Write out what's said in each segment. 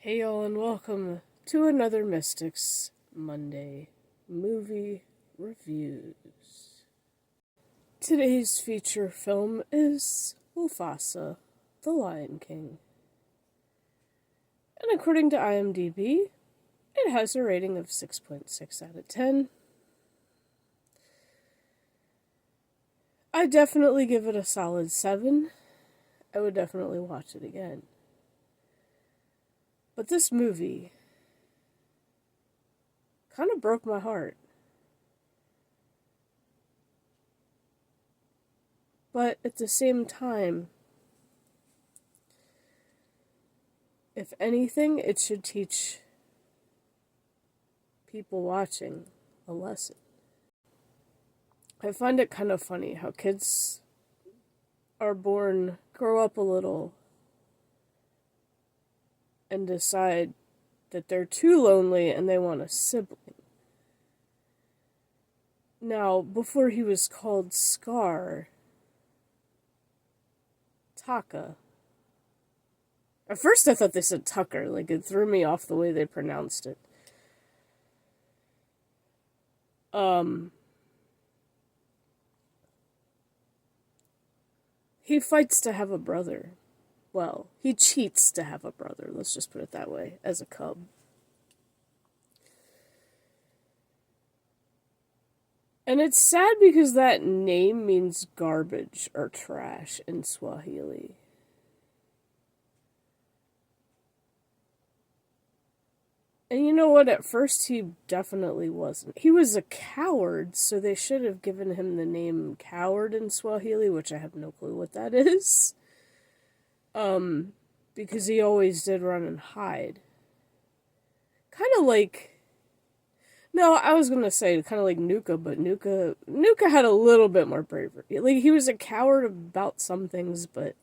Hey y'all, and welcome to another Mystics Monday movie reviews. Today's feature film is Mufasa, the Lion King. And according to IMDb, it has a rating of 6.6 out of 10. I definitely give it a solid 7. I would definitely watch it again. But this movie kind of broke my heart. But at the same time, if anything, it should teach people watching a lesson. I find it kind of funny how kids are born, grow up a little, and decide that they're too lonely and they want a sibling. Now, before he was called Scar, Taka. At first I thought they said Tucker, like it threw me off the way they pronounced it. He fights to have a brother. Well, he cheats to have a brother, let's just put it that way, as a cub. And it's sad because that name means garbage or trash in Swahili. And you know what? At first he definitely wasn't. He was a coward, so they should have given him the name Coward in Swahili, which I have no clue what that is. Because he always did run and hide. Kind of like... No, I was gonna say kind of like Nuka, but Nuka had a little bit more bravery. Like, he was a coward about some things, but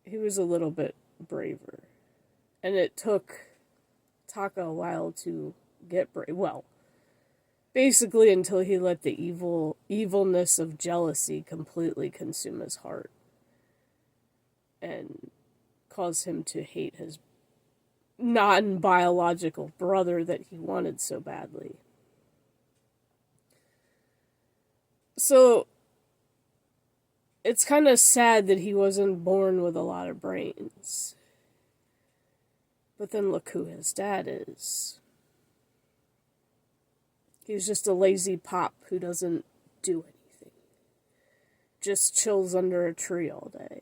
he was a little bit braver. And it took Taka a while to get brave. Well, basically until he let the evilness of jealousy completely consume his heart and cause him to hate his non-biological brother that he wanted so badly. So it's kind of sad that he wasn't born with a lot of brains. But then look who his dad is. He's just a lazy pop who doesn't do anything. Just chills under a tree all day.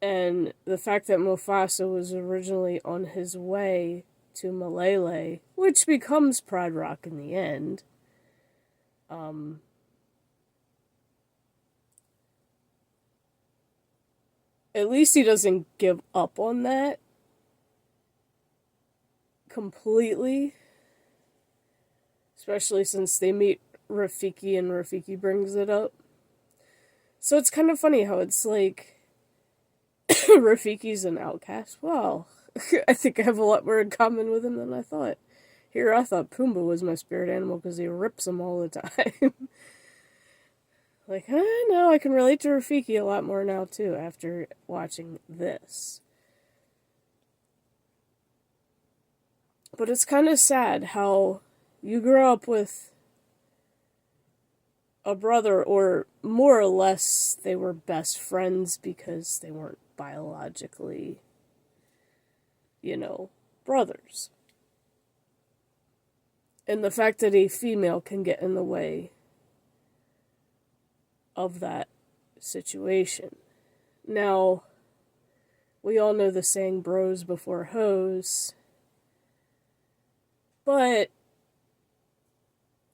And the fact that Mufasa was originally on his way to Malele, which becomes Pride Rock in the end, at least he doesn't give up on that completely. Especially since they meet Rafiki and Rafiki brings it up. So it's kind of funny how it's like Rafiki's an outcast. Wow, I think I have a lot more in common with him than I thought. Here, I thought Pumbaa was my spirit animal because he rips them all the time. Like, I know, I can relate to Rafiki a lot more now, too, after watching this. But it's kind of sad how you grow up with a brother, or more or less they were best friends because they weren't biologically, brothers. And the fact that a female can get in the way of that situation. Now, we all know the saying, bros before hoes. But,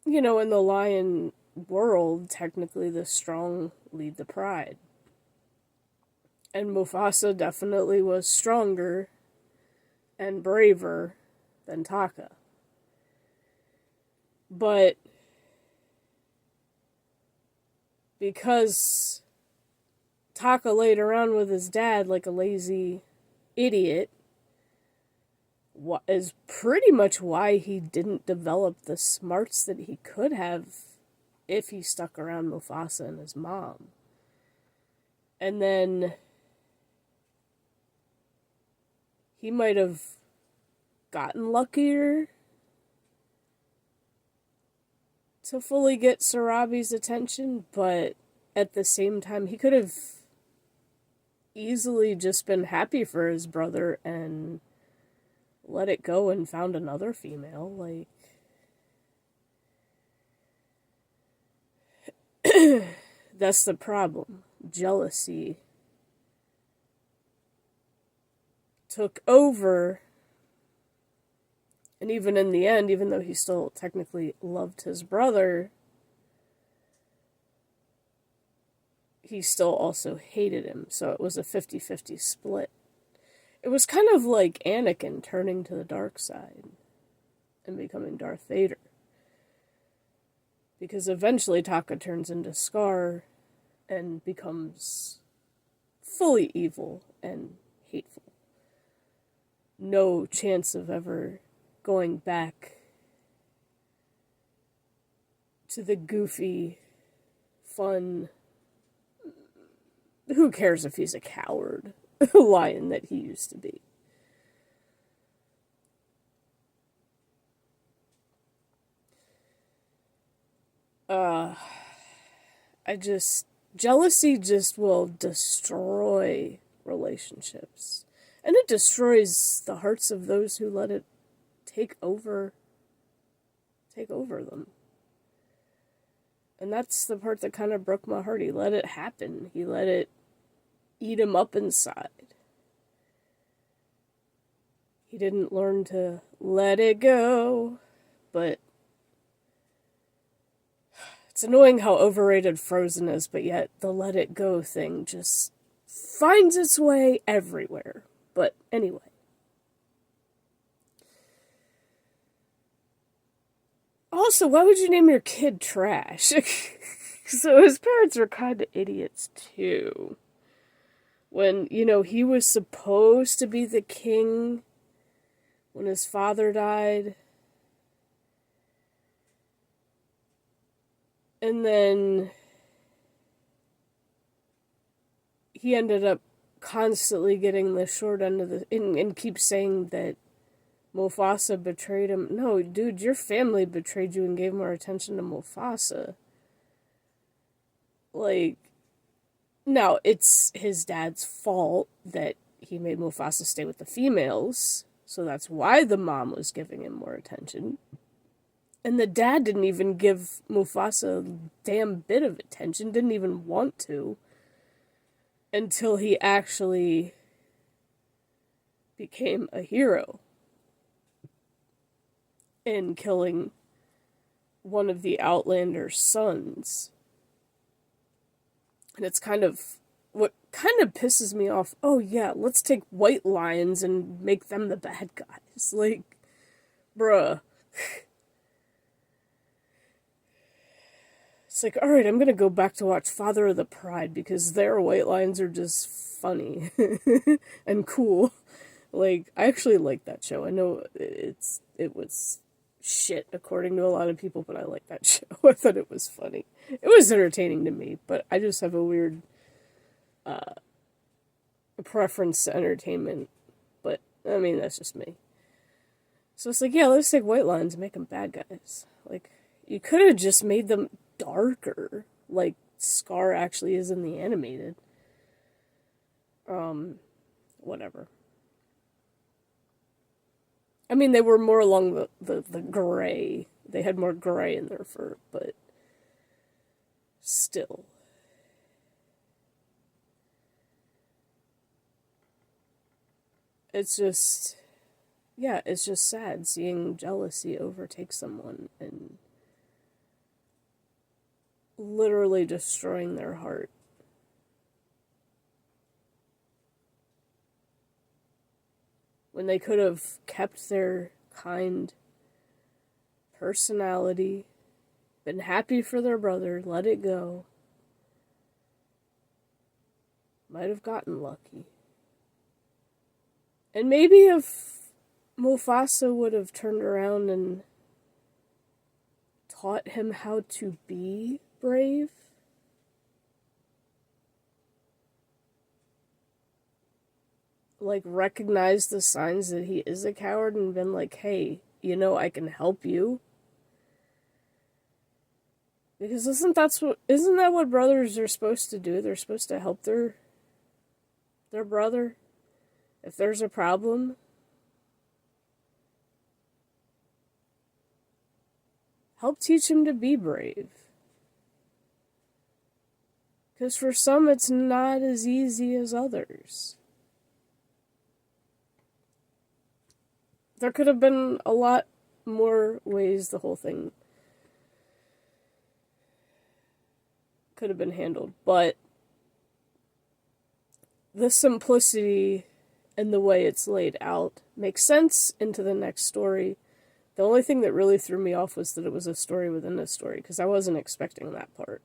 in the lion world, technically the strong lead the pride. And Mufasa definitely was stronger and braver than Taka. But because Taka laid around with his dad like a lazy idiot, is pretty much why he didn't develop the smarts that he could have if he stuck around Mufasa and his mom. And then he might have gotten luckier to fully get Sarabi's attention, but at the same time, he could have easily just been happy for his brother and let it go and found another female. Like, that's the problem. Jealousy took over, and even in the end, even though he still technically loved his brother, he still also hated him, so it was a 50-50 split. It was kind of like Anakin turning to the dark side and becoming Darth Vader. Because eventually Taka turns into Scar and becomes fully evil and hateful. No chance of ever going back to the goofy, fun, who cares if he's a coward, lion that he used to be. Jealousy just will destroy relationships. And it destroys the hearts of those who let it take over them. And that's the part that kind of broke my heart. He let it happen. He let it eat him up inside. He didn't learn to let it go. But it's annoying how overrated Frozen is, but yet the let it go thing just finds its way everywhere. But anyway. Also, why would you name your kid Trash? So his parents were kind of idiots too. When, he was supposed to be the king when his father died. And then he ended up constantly getting the short end of the... and keeps saying that Mufasa betrayed him. No, dude, your family betrayed you and gave more attention to Mufasa. Like, now, it's his dad's fault that he made Mufasa stay with the females, so that's why the mom was giving him more attention. And the dad didn't even give Mufasa a damn bit of attention, didn't even want to, until he actually became a hero in killing one of the Outlander's sons. And it's what kind of pisses me off. Oh yeah, let's take white lions and make them the bad guys. Like, bruh. It's like, alright, I'm gonna go back to watch Father of the Pride because their white lions are just funny and cool. Like, I actually like that show. I know it was shit according to a lot of people, but I like that show. I thought it was funny. It was entertaining to me, but I just have a weird preference to entertainment. But, I mean, that's just me. So it's like, yeah, let's take white lions and make them bad guys. Like, you could have just made them darker, like Scar actually is in the animated. Whatever. I mean, they were more along the gray. They had more gray in their fur, but still. It's just sad seeing jealousy overtake someone and literally destroying their heart. When they could have kept their kind personality, been happy for their brother, let it go, might have gotten lucky. And maybe if Mufasa would have turned around and taught him how to be brave. Like, recognized the signs that he is a coward and been like, hey, I can help you. Because isn't that what brothers are supposed to do? They're supposed to help their brother if there's a problem. Help teach him to be brave. Because for some, it's not as easy as others. There could have been a lot more ways the whole thing could have been handled, but the simplicity and the way it's laid out makes sense into the next story. The only thing that really threw me off was that it was a story within a story, because I wasn't expecting that part.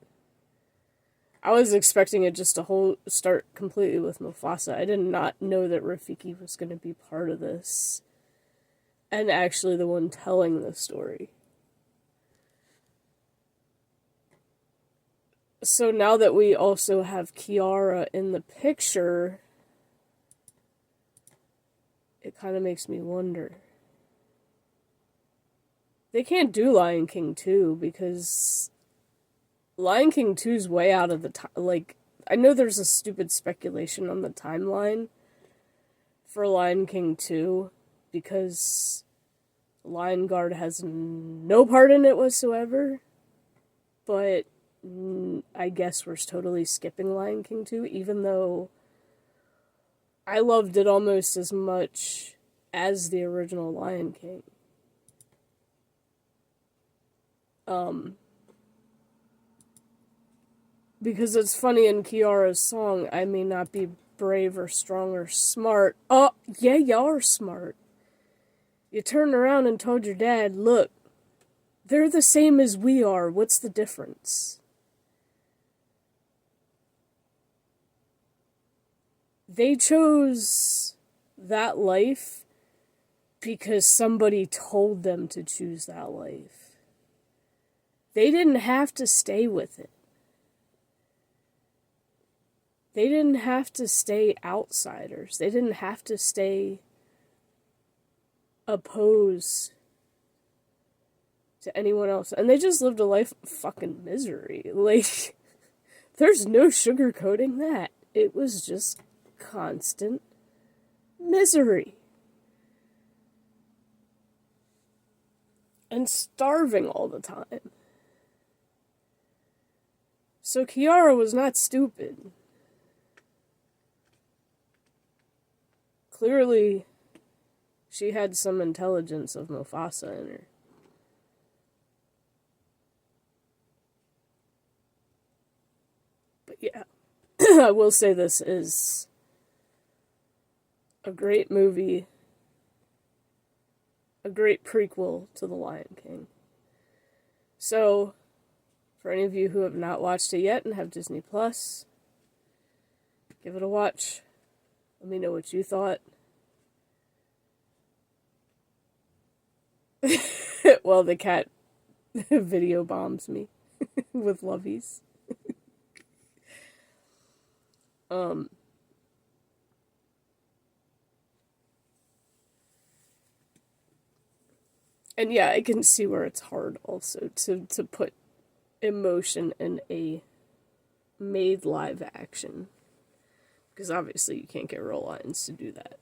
I was expecting it just to start completely with Mufasa. I did not know that Rafiki was going to be part of this, and actually the one telling the story. So now that we also have Kiara in the picture, it kind of makes me wonder. They can't do Lion King 2 because Lion King 2's way out of the time. Like, I know there's a stupid speculation on the timeline for Lion King 2 because Lion Guard has no part in it whatsoever, but I guess we're totally skipping Lion King 2, even though I loved it almost as much as the original Lion King. Because it's funny in Kiara's song, I may not be brave or strong or smart. Oh, yeah, you are smart. You turned around and told your dad, look, they're the same as we are. What's the difference? They chose that life because somebody told them to choose that life. They didn't have to stay with it. They didn't have to stay outsiders. They didn't have to stay opposed to anyone else. And they just lived a life of fucking misery. Like, there's no sugarcoating that. It was just constant misery. And starving all the time. So Kiara was not stupid. Clearly, she had some intelligence of Mufasa in her. But yeah, I will say this is a great movie, a great prequel to The Lion King. So, for any of you who have not watched it yet and have Disney Plus, give it a watch. Let me know what you thought. Well, the cat video bombs me with lovies. And yeah, I can see where it's hard also to put emotion in a made live action. Because obviously you can't get real lions to do that.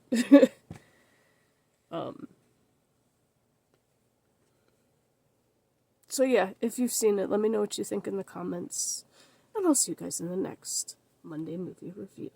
So yeah, if you've seen it, let me know what you think in the comments. And I'll see you guys in the next Monday movie review.